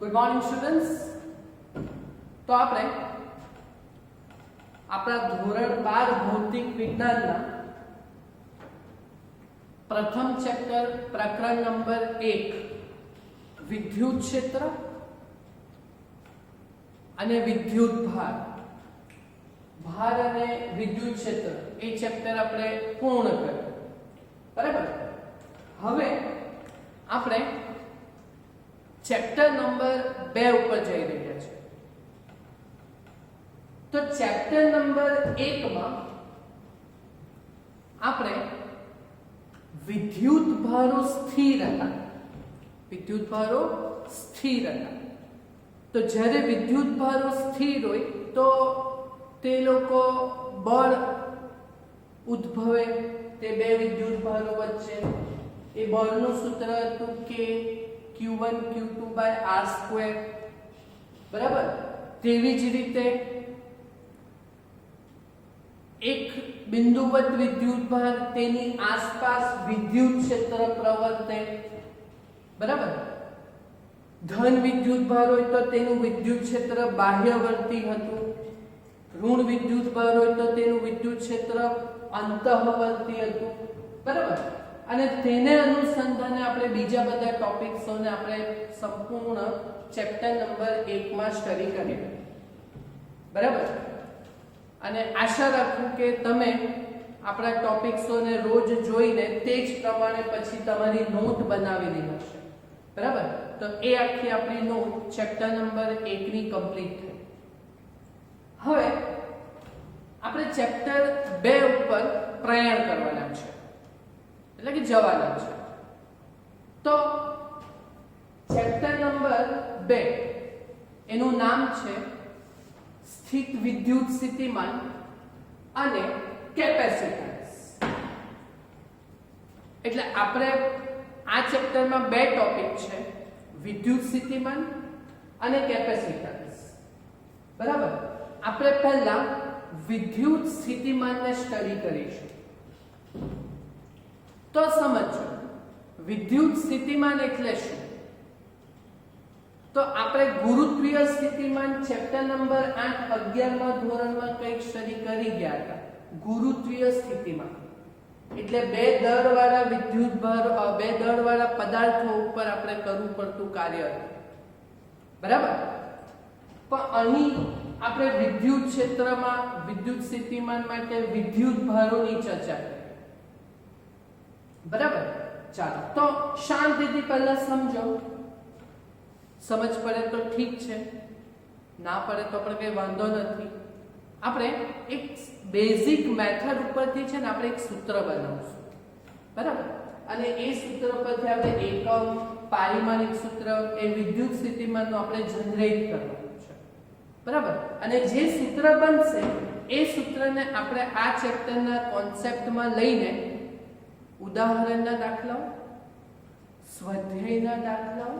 Good morning students. તો આપણે આપણા ધોરણ 12 ભૌતિક વિજ્ઞાનના પ્રથમ ચેપ્ટર પ્રકરણ નંબર 1 વિદ્યુત ક્ષેત્ર અને વિદ્યુત ભાર અને વિદ્યુત ક્ષેત્ર એ ચેપ્ટર આપણે પૂર્ણ કર્યું. બરાબર. હવે આપણે ચેપ્ટર નંબર 2 ઉપર જઈ રહ્યા છે. તો ચેપ્ટર નંબર 1 માં આપણે વિદ્યુત ભારો સ્થિર હતા. તો જ્યારે વિદ્યુત ભારો સ્થિર હોય તો તે લોકો બળ ઉદ્ભવે તે બે વિદ્યુત ભારો વચ્ચે. એ બળનું સૂત્ર હતું કે Q1 Q2/r². બરાબર. તેવી જ રીતે એક બિંદુવત વિદ્યુત ભાર તેની આસપાસ વિદ્યુત ક્ષેત્ર પ્રવર્તે. બરાબર. ધન વિદ્યુત ભાર હોય તો તેનું વિદ્યુત ક્ષેત્ર બાહ્યવર્તી હતું. ઋણ વિદ્યુત ભાર હોય તો તેનું વિદ્યુત ક્ષેત્ર અંતઃવર્તી હતું. બરાબર. અને તેને અનુસંધાને આપણે બીજા બધા ટોપિક્સોને આપણે સંપૂર્ણ ચેપ્ટર નંબર 1 માં સ્ટડી કરીએ. બરાબર. અને આશા રાખું કે તમે આપણા ટોપિક્સોને રોજ જોઈને તે જ પ્રમાણે પછી તમારી નોટ બનાવેલી હશે. બરાબર. તો એ આખી આપણી નોટ ચેપ્ટર નંબર 1 ની કમ્પ્લીટ થઈ. હવે આપણે ચેપ્ટર 2 ઉપર પ્રયાણ કરવાના છે, એટલે કે જવાના છે. તો ચેપ્ટર નંબર 2 એનું નામ છે સ્થિત વિદ્યુત સ્થિતિમાન અને કેપેસિટન્સ. એટલે આપણે આ ચેપ્ટરમાં બે ટોપિક છે, વિદ્યુત સ્થિતિમાન અને કેપેસિટન્સ. બરાબર. આપણે પહેલા વિદ્યુત સ્થિતિમાનને સ્ટડી કરીશું. તો સમજો વિદ્યુત સ્થિતિમાન એટલે શું. તો આપણે ગુરુત્વીય સ્થિતિમાન ચેપ્ટર નંબર 8 11મા ધોરણમાં કંઈક સ્ટડી કરી ગયા હતા. ગુરુત્વીય સ્થિતિમાન એટલે બે દળવાળા વિદ્યુત ભાર, બે દળવાળા પદાર્થો ઉપર આપણે કરવું પડતું કાર્ય હતું. બરાબર. પણ અહીં આપણે વિદ્યુત ક્ષેત્રમાં વિદ્યુત સ્થિતિમાન માટે વિદ્યુત ભારોની ચર્ચા કરી. બરાબર. ચાલો તો શાંતિથી પહેલા સમજો. સમજ પડે તો ઠીક છે, ના પડે તો પણ કઈ વાંધો નથી. આપણે એક બેઝિક મેથડ ઉપરથી છે ને આપણે એક સૂત્ર બનાવશું. બરાબર. અને એ સૂત્ર પરથી આપણે એકમ, પારિમાણિક સૂત્ર, એ વિદ્યુત સ્થિતિમાનનું આપણે જનરેટ કરવાનું છે. બરાબર. અને જે સૂત્ર બનશે એ સૂત્રને આપણે આ ચેપ્ટરના કોન્સેપ્ટમાં લઈને ઉદાહરણના દાખલાઓ, સ્વાધ્યાયના દાખલાઓ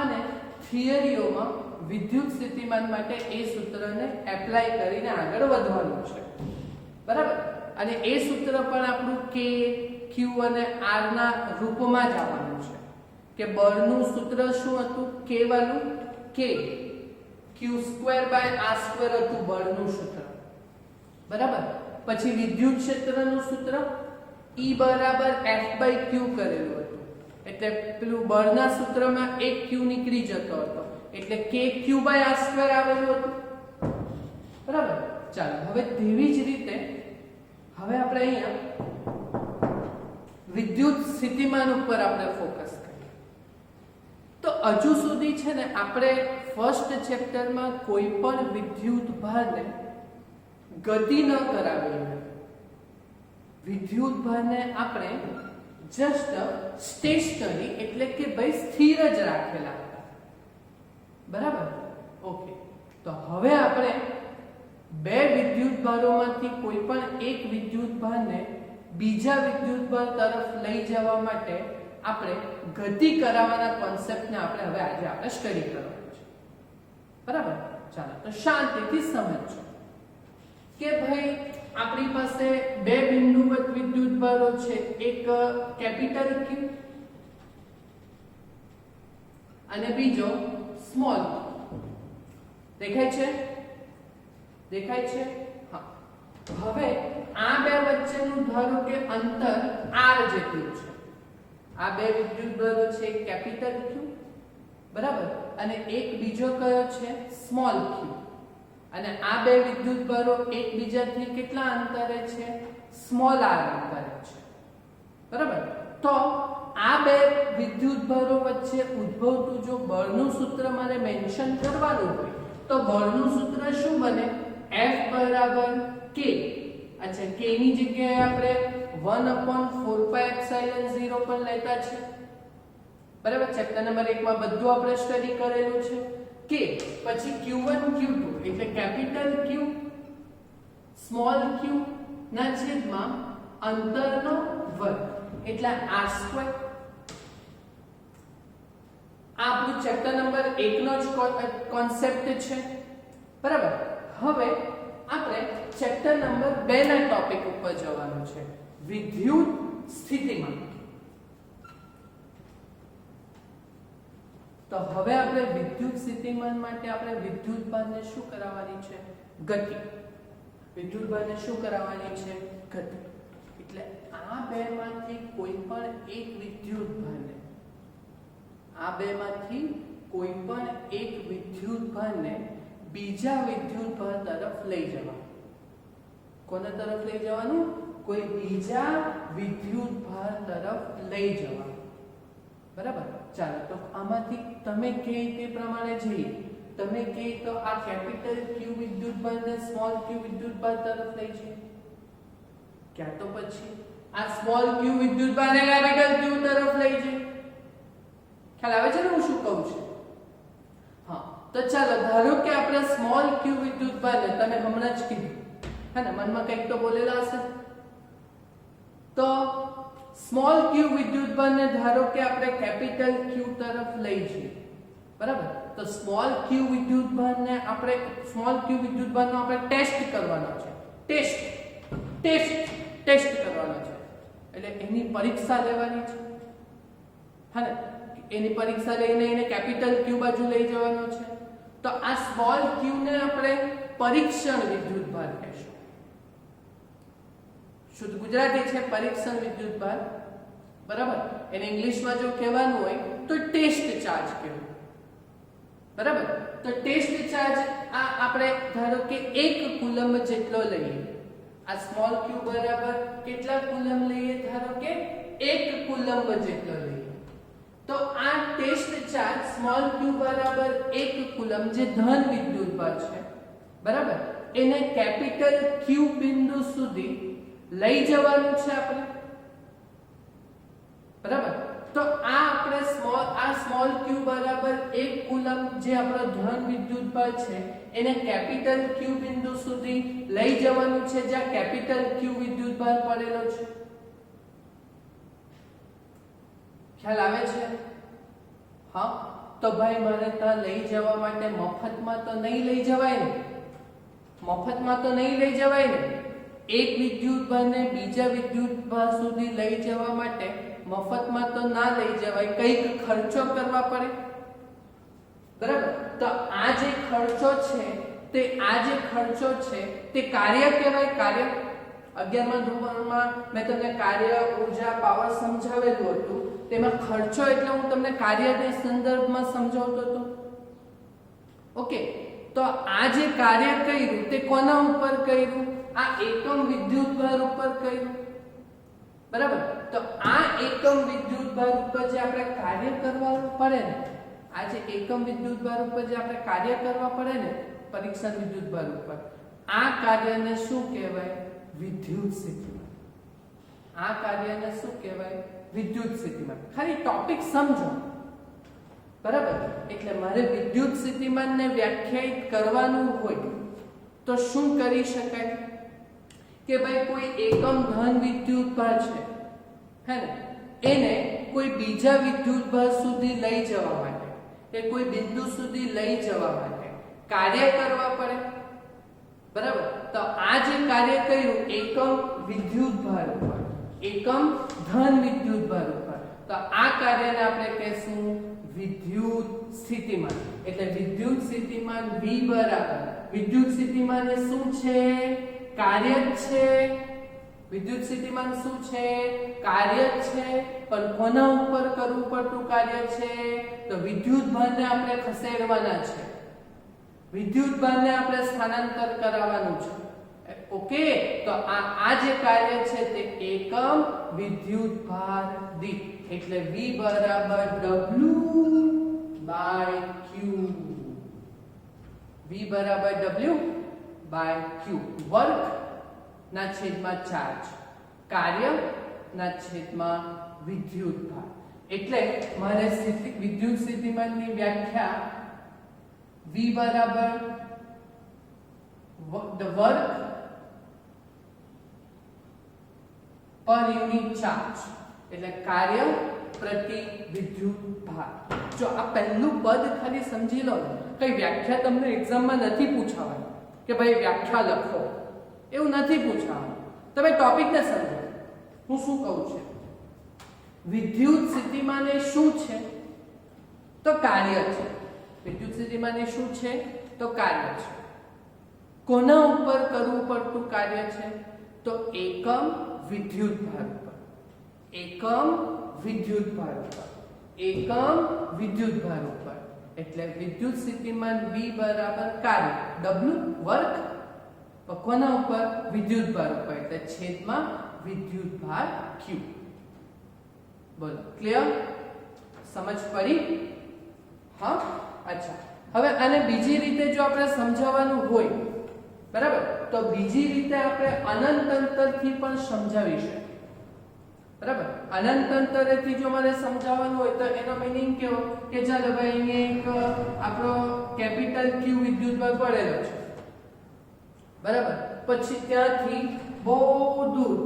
અને થિયરીઓમાં વિદ્યુત સ્થિતિમાન માટે એ સૂત્રને એપ્લાય કરીને આગળ વધવાનું છે. બરાબર. અને એ સૂત્ર પણ આપણું K, Q અને R ના રૂપમાં જ આવવાનું છે. કે બળનું સૂત્ર શું હતું? K વાળું K Q²/r² હતું બળનું સૂત્ર. બરાબર. પછી વિદ્યુત ક્ષેત્રનું સૂત્ર E = F/q કરેલું હતું. એટલે પેલું બળના સૂત્રમાં એક q નીકળી જતો હતો, એટલે k q/r² આવેલું હતું. બરાબર. ચાલો હવે તેવી જ રીતે હવે આપણે અહીંયા વિદ્યુત સ્થિતિમાન ઉપર આપણે ફોકસ કરીએ. તો હજુ સુધી છે ને આપણે ફર્સ્ટ ચેપ્ટરમાં કોઈ પણ વિદ્યુત ભારને ગતિ ન કરાવેલી. વિદ્યુત ભારને આપણે જસ્ટ સ્ટેશનરી એટલે કે ભાઈ સ્થિર જ રાખેલા હતા. બરાબર. ઓકે. તો હવે આપણે બે વિદ્યુત ભારોમાંથી કોઈ પણ એક વિદ્યુત ભારને બીજા વિદ્યુત ભાર તરફ લઈ જવા માટે આપણે ગતિ કરાવવાના કોન્સેપ્ટને આપણે હવે આજે આપણે સ્ટડી કરવાનું છે. બરાબર. ચાલો તો શાંતિથી સમજો કે ભાઈ આપણી પાસે બે બિંદુવત વિદ્યુત ભારો છે, એક કેપિટલ Q અને બીજો સ્મોલ દેખાય છે હા હવે આ બે વચ્ચેનું ધારો કે અંતર r જેટલું છે આ બે વિદ્યુતભારો છે કેપિટલ Q બરાબર અને એક બીજો કયો છે સ્મોલ q અને આ બે વિદ્યુતભારો એકબીજાથી કેટલા અંતરે છે સ્મોલ r અંતરે છે બરાબર તો આ બે વિદ્યુતભારો વચ્ચે ઉદ્ભવતું જો બળનું સૂત્ર મારે મેન્શન કરવાનું હોય તો બળનું સૂત્ર શું બને F બરાબર k અચ્છા k ની જગ્યાએ આપણે 1/4πε0 પણ લેતા છે બરાબર ચેપ્ટર નંબર 1 માં બધું આપણે સ્ટડી કરેલું છે કે પછી q1 q2 એટલે કેપિટલ Q સ્મોલ q ના છેદમાં અંતરનો વર્ગ એટલે r2 આપણું ચેપ્ટર નંબર 1 નો જ કોન્સેપ્ટ છે બરાબર હવે આપણે ચેપ્ટર નંબર 2 ના ટોપિક ઉપર જવાનું છે વિદ્યુત સ્થિતિમાન તો હવે આપણે વિદ્યુત સ્થિતિમાન માટે આપણે વિદ્યુતભારને શું કરાવવાની છે ગતિ વિદ્યુતભારને શું કરાવવાની છે ગતિ એટલે આ બેમાંથી કોઈ પણ એક વિદ્યુતભારને બીજા વિદ્યુતભાર તરફ લઈ જવાનું કોના તરફ લઈ જવાનું કોઈ બીજા વિદ્યુતભાર તરફ લઈ જવાનું બરાબર ચાલો તો આમાંથી તમે કહે તે પ્રમાણે જઈએ તમે કહે તો આ કેપિટલ Q વિદ્યુતભારને સ્મોલ q વિદ્યુતભાર તરફ લઈ જઈએ ક્યાં તો પછી આ સ્મોલ q વિદ્યુતભારને કેપિટલ Q તરફ લઈ જઈએ ખ્યાલ આવે છે ને હું શું કહું છું હા તો ચાલો ધારો કે આપણે સ્મોલ q વિદ્યુતભારને તમે હમણાં જ કીધું હે ને મનમાં કંઈક તો બોલેલા હશે તો સ્મોલ q વિદ્યુતભારને ધારો કે આપણે કેપિટલ Q તરફ લઈ જઈએ બરાબર તો સ્મોલ q વિદ્યુતભારનો આપણે ટેસ્ટ કરવાનો છે ટેસ્ટ કરવાનો છે એટલે એની પરીક્ષા લેવાની છે હા ને એની પરીક્ષા લઈને એને કેપિટલ Q બાજુ લઈ જવાનો છે તો આ સ્મોલ q ને આપણે પરીક્ષણ વિદ્યુતભાર કહેશું શુદ્ધ ગુજરાતી છે પરીક્ષણ વિદ્યુતભાર બરાબર એને ઇંગ્લિશમાં જો કહેવાનું હોય તો ટેસ્ટ ચાર્જ કહેવું બરાબર તો ટેસ્ટ ચાર્જ આ આપણે ધારો કે 1 કુલમ્બ જેટલો લઈએ આ સ્મોલ q બરાબર કેટલા કુલમ્બ લઈએ ધારો કે 1 કુલમ્બ જેટલો લઈએ તો આ ટેસ્ટ ચાર્જ સ્મોલ q બરાબર 1 કુલમ્બ જે ધન વિદ્યુતભાર છે બરાબર એને કેપિટલ Q બિંદુ સુધી લઈ જવાનું છે આપણે બરાબર તો આ આપણે સ્મોલ q બરાબર 1 કુલમ્બ જે આપણો ધન વિદ્યુતભાર છે એને કેપિટલ Q બિંદુ સુધી લઈ જવાનું છે જ્યાં કેપિટલ Q વિદ્યુતભાર પડેલો છે ખ્યાલ આવે છે હા તો ભાઈ મારે ત્યાં લઈ જવા માટે મફતમાં તો નહીં લઈ જવાય ને એક વિદ્યુતભારને બીજા વિદ્યુતભાર સુધી લઈ જવા માટે મફતમાં તો ના લઈ જવાય કંઈક ખર્ચો કરવા પડે બરાબર તો આ જે ખર્ચો છે તે કાર્ય કહેવાય કાર્ય 11મા ધોરણમાં મેં તમને કાર્ય ઊર્જા પાવર સમજાવેલું હતું તેમાં ખર્ચો એટલે હું તમને કાર્યના સંદર્ભમાં સમજાવતો હતો ઓકે તો આ જે કાર્ય કર્યું તે કોના ઉપર કર્યું આ એકમ વિદ્યુતભાર ઉપર કર્યું બરાબર તો આ એકમ વિદ્યુતભાર ઉપર જે આપણે કાર્ય કરવા પડે ને આ જે એકમ વિદ્યુતભાર ઉપર જે આપણે કાર્ય કરવા પડે ને પરીક્ષણ વિદ્યુતભાર ઉપર આ કાર્યને શું કહેવાય વિદ્યુત સ્થિતિમાન આ કાર્યને શું કહેવાય વિદ્યુત સ્થિતિમાન ખાલી ટોપિક સમજો બરાબર એટલે મારે વિદ્યુત સ્થિતિમાનને વ્યાખ્યાયિત કરવાનું હોય તો શું કરી શકાય કે ભાઈ કોઈ એકમ ધન વિદ્યુતભાર છે હે ને એને કોઈ બીજા વિદ્યુતભાર સુધી લઈ જવા માટે કે કોઈ બિંદુ સુધી લઈ જવા માટે કાર્ય કરવા પડે બરાબર તો આ જે કાર્ય કર્યું એકમ વિદ્યુતભાર ઉપર એકમ ધન વિદ્યુતભાર ઉપર તો આ કાર્યને આપણે કહેશું વિદ્યુત સ્થિતિમાન. એટલે વિદ્યુત સ્થિતિમાન V બરાબર વિદ્યુત સ્થિતિમાન એ શું છે? કાર્ય જ છે. વિદ્યુત સ્થિતિમાન શું છે? કાર્ય જ છે. પણ કોના ઉપર કરવું પડતું કાર્ય છે? તો વિદ્યુત ભારને આપણે ખસેડવાના છે. વિદ્યુત ભારને આપણે સ્થાનાંતર કરાવવાનું છે. ઓકે, તો આ જે કાર્ય છે તે એકમ વિદ્યુત ભાર દીઠ. એટલે V બરાબર W/Q. V બરાબર W/Q. વર્ક ના છેદમાં ચાર્જ, કાર્ય ના છેદમાં વિદ્યુત ભાર. એટલે મારે વિદ્યુત સ્થિતિમાનની વ્યાખ્યા V બરાબર વર્ક પર યુનિટ ચાર્જ, એટલે કાર્ય પ્રતિ વિદ્યુત ભાર. જો આ પહેલું પદ ખાલી સમજી લો, કઈ વ્યાખ્યા તમને એક્ઝામમાં નથી પૂછાવાની કે ભાઈ વ્યાખ્યા લખો, એવું નથી પૂછાવાનું. તમે ટોપિકને સમજો. હું શું કહું છું? વિદ્યુત સ્થિતિમાન એ શું છે? તો કાર્ય છે. વિદ્યુત સ્થિતિમાન એ શું છે? તો કાર્ય છે. કોના ઉપર કરવું પડતું કાર્ય છે? તો એકમ વિદ્યુત ભાર ઉપર. એકમ વિદ્યુત ભાર ઉપર. એકમ વિદ્યુત ભાર ઉપર. એટલે વિદ્યુત સ્થિતિમાન V બરાબર કાર્ય, W વર્ક, કોના ઉપર? વિદ્યુત ભાર ઉપર. એટલે છેદમાં વિદ્યુત ભાર Q. બોલો, ક્લિયર? સમજ પડી? હા, અચ્છા. હવે આને બીજી રીતે જો આપણે સમજાવવાનું હોય, બરાબર, તો બીજી રીતે આપણે અનંત અંતરથી પણ સમજાવી શકીએ. બરાબર, અનંત અંતરેથી જો મારે સમજાવવાનું હોય તો એનો મીનિંગ કેવો કે ચાલો ભાઈ અહીંયા એક આપણો કેપિટલ Q વિદ્યુત ભાર પડેલો છે, બરાબર, પછી ત્યાંથી બહુ દૂર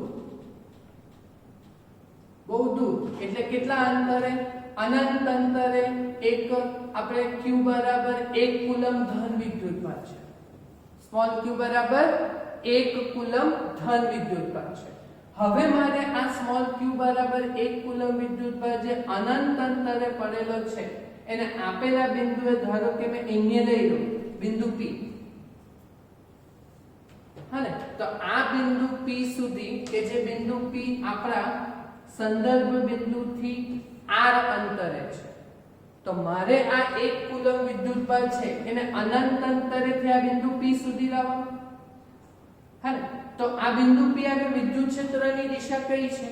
એટલે કેટલા અંતરે? અનંત અંતરે એક આપણે Q બરાબર 1 કુલમ ધન વિદ્યુત ભાર છે. સ્મોલ q બરાબર 1 કુલમ ધન વિદ્યુત ભાર છે. હવે મારે આ સ્મોલ q બરાબર 1 કુલમ વિદ્યુત ભાર જે અનંત અંતરે પડેલો છે એને આપેલા બિંદુએ, ધારો કે મેં અહીંયા લઈ લઉં બિંદુ P, હાને, તો આ બિંદુ P સુધી કે જે બિંદુ P આપણા સંદર્ભ બિંદુથી r અંતરે છે, તો મારે આ 1 કુલમ વિદ્યુત ભાર છે એને અનંત અંતરેથી આ બિંદુ P સુધી લાવવાનું. હાને, તો આ બિંદુ P આગળ વિદ્યુત ક્ષેત્રની દિશા કઈ છે?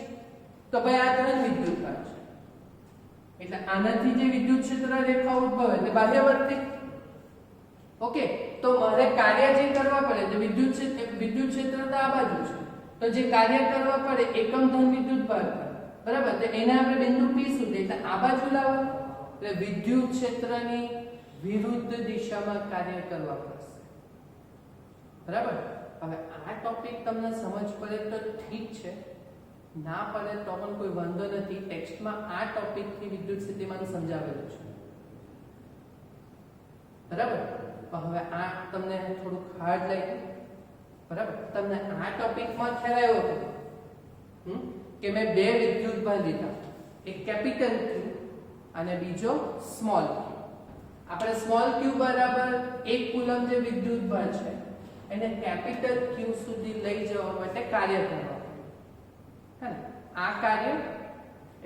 તો ભાઈ આ ધન વિદ્યુત ભાર છે. એટલે આનાથી જે વિદ્યુત ક્ષેત્ર રેખા ઉદ્ભવે એટલે બાહ્યવર્તી. ઓકે, તો મારે કાર્ય જે કરવા પડે તો વિદ્યુત ક્ષેત્ર તો આ બાજુ છે, તો જે કાર્ય કરવા પડે એકમ ધન વિદ્યુત ભાર, બરાબર, તો એને આપણે બિંદુ P સુધી એટલે આ બાજુ લાવવાનું. એટલે વિદ્યુત ક્ષેત્રની વિરુદ્ધ દિશામાં કાર્ય કરવા પડશે. બરાબર. હવે આ ટોપિક તમને સમજ પડે તો ઠીક છે, ના પડે તો પણ કોઈ વાંધો નથી. ટેક્સ્ટમાં આ ટોપિકથી વિદ્યુત સ્થિતિમાન સમજાવેલું છે, બરાબર. પણ હવે આ તમને થોડું હાર્ડ લાગ્યું, બરાબર. તમને આ ટોપિકમાં ખ્યાલ આવ્યો હતો કે મેં બે વિદ્યુત ભાર લીધા, એક કેપિટલ Q અને બીજો સ્મોલ q. આપણે સ્મોલ q બરાબર 1 કુલમ જે વિદ્યુત ભાર છે એને કેપિટલ Q સુધી લઈ જવા માટે કાર્ય કરવા પડે. હા, આ કાર્ય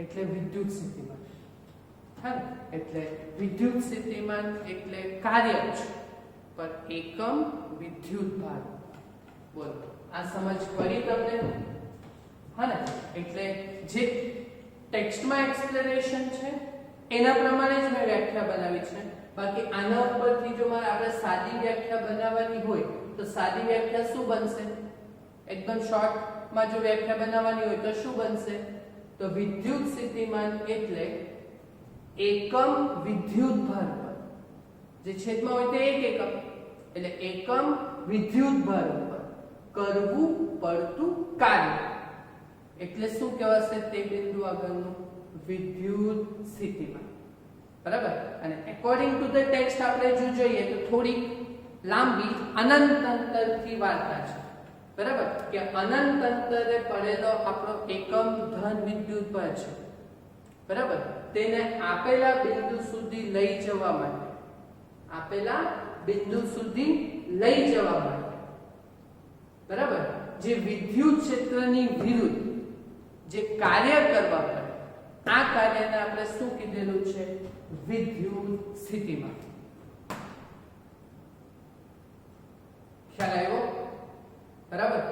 એટલે વિદ્યુત સ્થિતિમાન. હા, એટલે વિદ્યુત સ્થિતિમાન એટલે કાર્ય જ, પર એકમ વિદ્યુત ભાર. બોલો, આ સમજ પડી તમને? હા ને, એટલે જે ટેક્સ્ટમાં એક્સપ્લેનેશન છે એના પ્રમાણે જ મેં વ્યાખ્યા બનાવી છે. બાકી આના ઉપરથી જો મારે આપણે સાદી વ્યાખ્યા બનાવવાની હોય તો સાદી વ્યાખ્યા શું બનશે? એકદમ શોર્ટમાં જો વ્યાખ્યા બનાવવાની હોય તો શું બનશે? તો વિદ્યુત સ્થિતિમાન એટલે એકમ વિદ્યુત ભાર પર, જે છેદમાં હોય તે 1 એકમ, એટલે એકમ વિદ્યુત ભાર ઉપર કરવું પડતું કાર્ય એટલે શું કહેવાશે? તે બિંદુ આગળનું વિદ્યુત સ્થિતિમાન. બરાબર. અને એકોર્ડિંગ ટુ ધ ટેક્સ્ટ આપણે જો જોઈએ તો થોડીક લાંબી અનંત અંતરથી વાર્તા છે, બરાબર, કે અનંત અંતરે પડેલો આપણો એકમ ધન વિદ્યુત ભાર છે, બરાબર, તેને આપેલા બિંદુ સુધી લઈ જવા માટે, આપેલા બિંદુ સુધી લઈ જવા માટે, બરાબર, જે વિદ્યુત ક્ષેત્રની વિરુદ્ધ જે કાર્ય કરવા પડે, આ કાર્યને આપણે શું કીધેલું છે? વિદ્યુત સ્થિતિમાન. ખ્યાલ આવ્યો? બરાબર.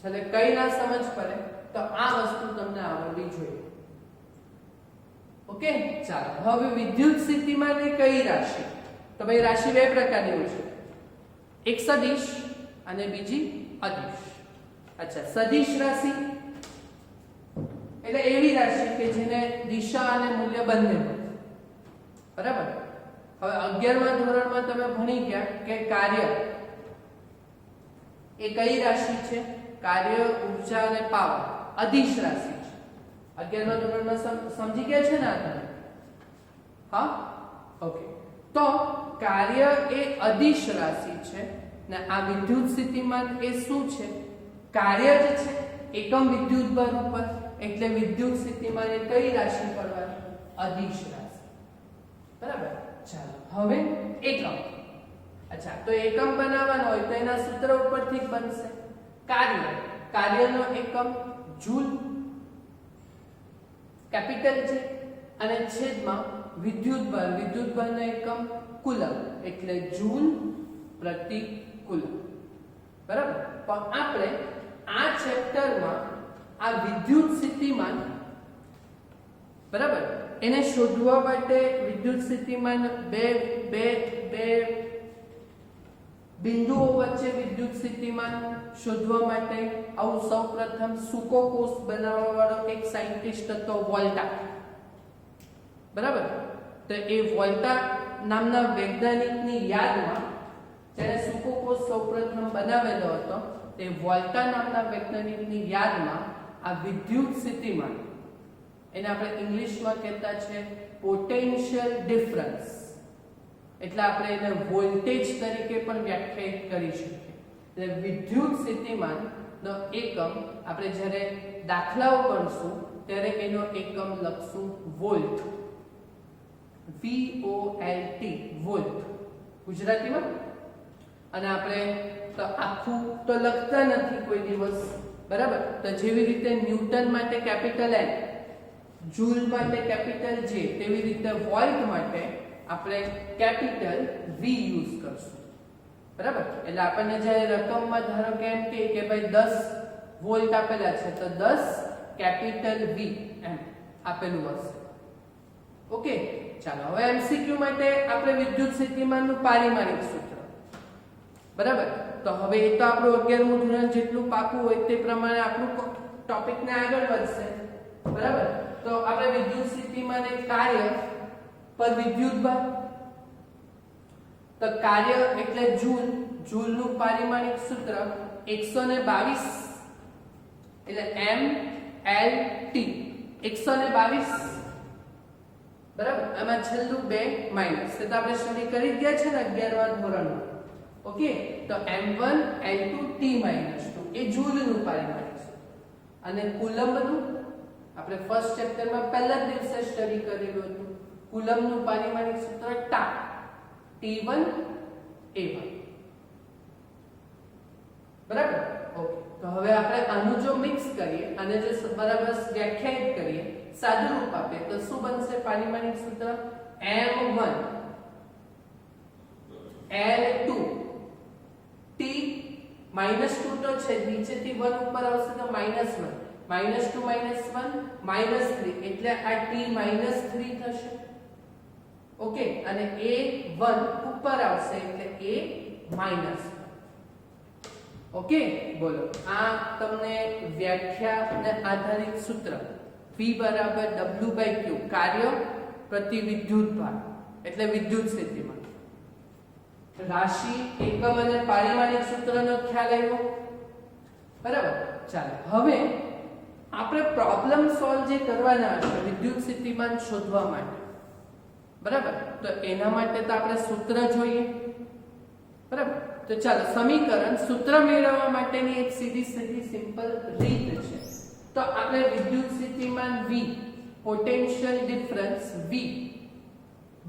છેલ્લે કઈ ના સમજ પડે તો આ વસ્તુ તમને આવડવી જોઈએ. ઓકે, ચાલો. હવે વિદ્યુત સ્થિતિમાન એ કઈ રાશિ? તો ભાઈ રાશિ બે પ્રકારની હોય છે, એક સદિશ અને બીજી અદિશ. અચ્છા, સદિશ રાશિ એટલે એવી રાશિ કે જેને દિશા અને મૂલ્ય બંને હોય. બરાબર. હવે 11મા ધોરણમાં તમે ભણી ગયા કે કાર્ય એ કઈ રાશિ છે? કાર્ય, ઊર્જા અને પાવર અદિશ રાશિ છે. 11મા ધોરણમાં સમજી ગયા છે ને આ તમે? હા, ઓકે. તો કાર્ય એ અદિશ રાશિ છે ને આ વિદ્યુત સ્થિતિમાન એ શું છે? કાર્ય જે છે એકમ વિદ્યુત ભાર ઉપર, એટલે વિદ્યુત સ્થિતિમાન એ કઈ રાશિ પડવાની? અદિશ રાશિ. બરાબર. ચાલો, હવે એકમ. અચ્છા, તો એકમ બનાવવાનો હોય તો એના સૂત્ર ઉપરથી બનશે. કાર્ય, કાર્યનો એકમ જૂલ, કેપિટલ છે, અને છેદમાં વિદ્યુતભાર, વિદ્યુતભારનો એકમ કુલમ, એટલે જૂલ પ્રતિ કુલમ. બરાબર. પણ આપણે આ ચેપ્ટરમાં આ વિદ્યુત સ્થિતિમાન, બરાબર, એને શોધવા માટે વિદ્યુત સ્થિતિમાન બે બે બે બિંદુઓ વચ્ચે વિદ્યુત સ્થિતિમાન શોધવા માટે આવું સૌપ્રથમ સૂકો કોષ બનાવવા વાળો એક સાયન્ટિસ્ટ હતો, વોલ્ટા. બરાબર. તો એ વોલ્ટા નામના વૈજ્ઞાનિકની યાદમાં જેણે સૂકો કોષ સૌપ્રથમ બનાવેલો હતો, તે વોલ્ટા નામના વૈજ્ઞાનિકની યાદમાં આ વિદ્યુત સ્થિતિમાન, એને આપણે ઇંગ્લિશમાં કહેતા છે પોટેન્શિયલ ડિફરન્સ, એટલે આપણે એને વોલ્ટેજ તરીકે પણ વ્યાખ્યાયિત કરી શકીએ. એટલે વિદ્યુત સ્થિતિમાનનો એકમ આપણે જ્યારે દાખલાઓ ગણશું ત્યારે એનો એકમ લખશું વોલ્ટ, VOLT, વોલ્ટ ગુજરાતીમાં. અને આપણે તો આખું તો લખતા નથી કોઈ દિવસ, બરાબર. તો જેવી રીતે ન્યૂટન માટે કેપિટલ N, જૂલ માટે કેપિટલ J, તેવી રીતે વોલ્ટ માટે આપણે કેપિટલ V યુઝ કરશું. બરાબર. એટલે આપણને જ્યારે રકમમાં ધારો કે એમ કે ભાઈ 10 વોલ્ટ આપેલા છે તો 10 કેપિટલ V એમ આપેલું હશે. ઓકે, ચાલો. હવે MCQ માટે આપણે વિદ્યુત સ્થિતિમાનનું પારિમાણિક સૂત્ર, બરાબર. તો હવે એ તો આપણું 11મું ધોરણ જેટલું પાકું હોય તે પ્રમાણે આપણું ટોપિકને આગળ વધશે. બરાબર. તો આપણે વિદ્યુત સ્થિતિમાન એક કાર્ય પર વિદ્યુતભાર, તો કાર્ય એટલે જૂલ, જૂલનું પારિમાણિક સૂત્ર 122, એટલે mLT 122. બરાબર. આમાં છેલ્લું 2 માઈનસ, તો આપણે સ્ટડી કરી ગયા છે ને 11મા ધોરણમાં. ઓકે, તો m1 l2 t - 2 એ જૂલનું પારિમાણિક સૂત્ર. અને કુલમ્બનું આપણે ફર્સ્ટ ચેપ્ટરમાં પહેલા દિવસે સ્ટડી કરેલું હતું. કુલમ્બનું પારિમાણિક સૂત્ર ટા, T1 A1. બરાબર. ઓકે, તો હવે આપણે આનું જો મિક્સ કરીએ અને જો બરાબર વ્યાખ્યાયિત કરીએ, સાદું રૂપ આપીએ તો શું બનશે? પારિમાણિક સૂત્ર m1 l2 t -2 તો છે, નીચેથી 1 ઉપર આવશે તો -1, -2 -1 -3, એટલે આ t -3 થશે. ઓકે, અને a1 ઉપર આવશે એટલે a-1. ઓકે, બોલો. આ તમને વ્યાખ્યાને આધારિત સૂત્ર V = W/Q, કાર્ય પ્રતિ વિદ્યુતભાર, એટલે વિદ્યુત સ્થિતિમાન. રાશિ, એકમ અને પારિમાણિક સૂત્રનો ખ્યાલ આવ્યો. બરાબર. ચાલો, હવે આપણે પ્રોબ્લેમ સોલ્વ જે કરવાના છે વિદ્યુત સ્થિતિમાન શોધવા માટે, બરાબર. તો એના માટે તો આપણે સૂત્ર જોઈએ. બરાબર. તો ચાલો, સમીકરણ સૂત્ર મેળવવા માટેની એક સીધી સિમ્પલ રીત છે. તો આપણે વિદ્યુત સ્થિતિમાન V પોટેન્શિયલ ડિફરન્સ V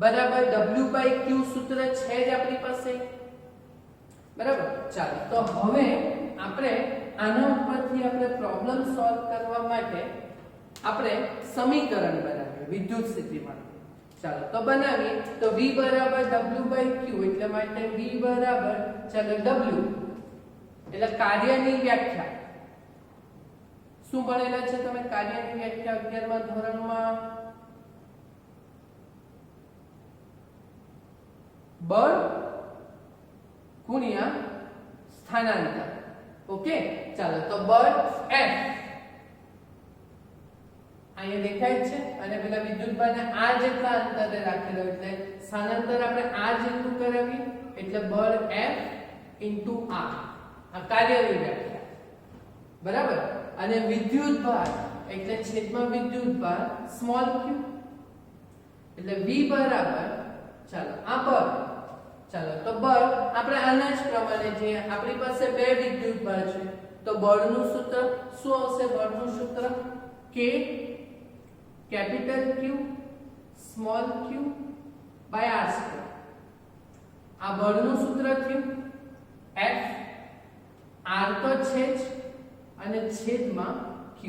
બરાબર W/Q સૂત્ર છે જ આપણી પાસે, બરાબર. ચાલો તો હવે આપણે આના ઉપરથી આપણે પ્રોબ્લેમ સોલ્વ કરવા માટે આપણે સમીકરણ બનાવીએ વિદ્યુત સ્થિતિમાન. ચાલો તો બનાવીએ. તો V બરાબર W/Q એટલે માટે V બરાબર ચાલો W એટલે કાર્યની વ્યાખ્યા શું ભણેલા છે તમે? કાર્યની વ્યાખ્યા 11મા ધોરણમાં બળ ગુણ્યા સ્થાનાંતર. ઓકે, ચાલો તો બળ F અહીંયા દેખાય છે અને પેલા વિદ્યુતભારને આ જેટલા અંતરે રાખેલો એટલે સ્થાનાંતર આપણે આ જેટલું કરાવી એટલે બળ F * r. આ કાર્યની વ્યાખ્યા, બરાબર. અને વિદ્યુતભાર એટલે છેદમાં વિદ્યુતભાર સ્મોલ q એટલે V બરાબર ચાલો આ બળ. ચાલો તો બળ આપણે આના જ પ્રમાણે જે આપણી પાસે બે વિદ્યુતભાર છે તો બળનું સૂત્ર શું આવશે? બળનું સૂત્ર K capital Q small q r². આ બળનું સૂત્ર થયું. F r તો છે જ અને છેદમાં q.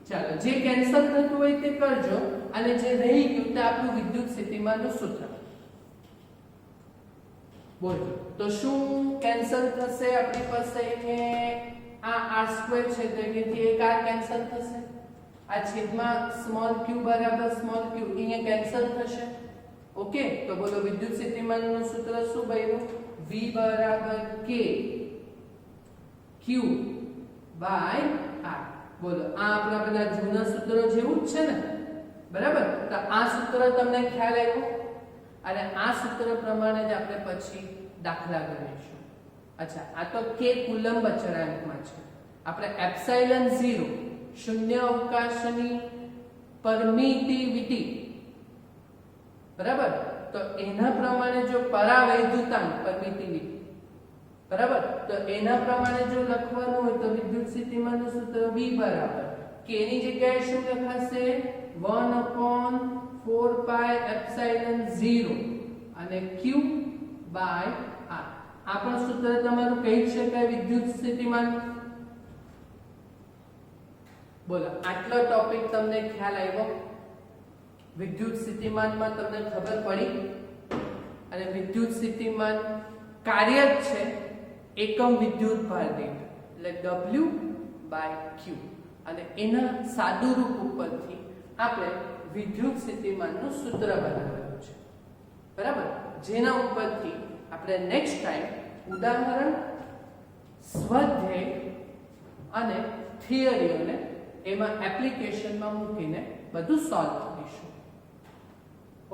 ચાલો જે કેન્સલ થતું હોય તે કરજો અને જે રહી ગયું તે આપણું વિદ્યુત સ્થિતિમાનનું સૂત્ર. બોલો તો શું કેન્સલ થશે? આપણી પાસે આ r² છે તો અહીંથી એક r કેન્સલ થશે. આ છેદમાં સ્મોલ q બરાબર સ્મોલ q અહીંયા કેન્સલ થશે. ઓકે, તો બોલો વિદ્યુત સ્થિતિમાનનું સૂત્ર શું બન્યું? V બરાબર K Q બાય r. બોલો આ આપણા પેલા જૂના સૂત્રો જેવું જ છે ને, બરાબર. તો આ સૂત્ર તમને ખ્યાલ આવ્યો અને આ સૂત્ર પ્રમાણે જ આપણે પછી દાખલા ગણીશું. અચ્છા, આ તો K કુલંબ અચળાંકમાં છે. આપણે એપ્સિલોન 0 શૂન્ય અવકાશની પરમિટિવિટી, બરાબર. તો એના પ્રમાણે જો પરાવૈદ્યુતાંક પરમિટિવિટી, બરાબર, તો એના પ્રમાણે જો લખવાનું હોય તો વિદ્યુત સ્થિતિમાનનું સૂત્ર V બરાબર K ની જગ્યાએ શું લખાશે? 1/4 પાઈ એપ્સિલોન 0 અને Q બાય r. આ પણ સૂત્ર તમારું કહી શકાય વિદ્યુત સ્થિતિમાન. બોલો આટલો ટોપિક તમને ખ્યાલ આવ્યો? વિદ્યુત સ્થિતિમાનમાં તમને ખબર પડી? અને વિદ્યુત સ્થિતિમાન કાર્ય જ છે એકમ વિદ્યુતભાર દીઠ એટલે W/Q અને એના સાદું રૂપ ઉપરથી આપણે વિદ્યુત સ્થિતિમાનનું સૂત્ર બનાવેલું છે, બરાબર. જેના ઉપરથી આપણે નેક્સ્ટ ટાઈમ ઉદાહરણ, સ્વાધ્યાય અને થિયરીઓને એમાં એપ્લિકેશનમાં મૂકીને બધું સોલ્વ કરીશું.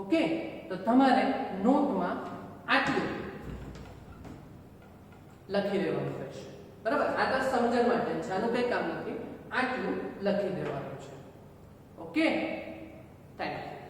ઓકે, તો તમારે નોટમાં આટલું લખી દેવાનું રહેશે, બરાબર. આ તો સમજણ માટે છે, આનું કંઈ કામ નથી. આટલું લખી દેવાનું છે. Okay, thank you.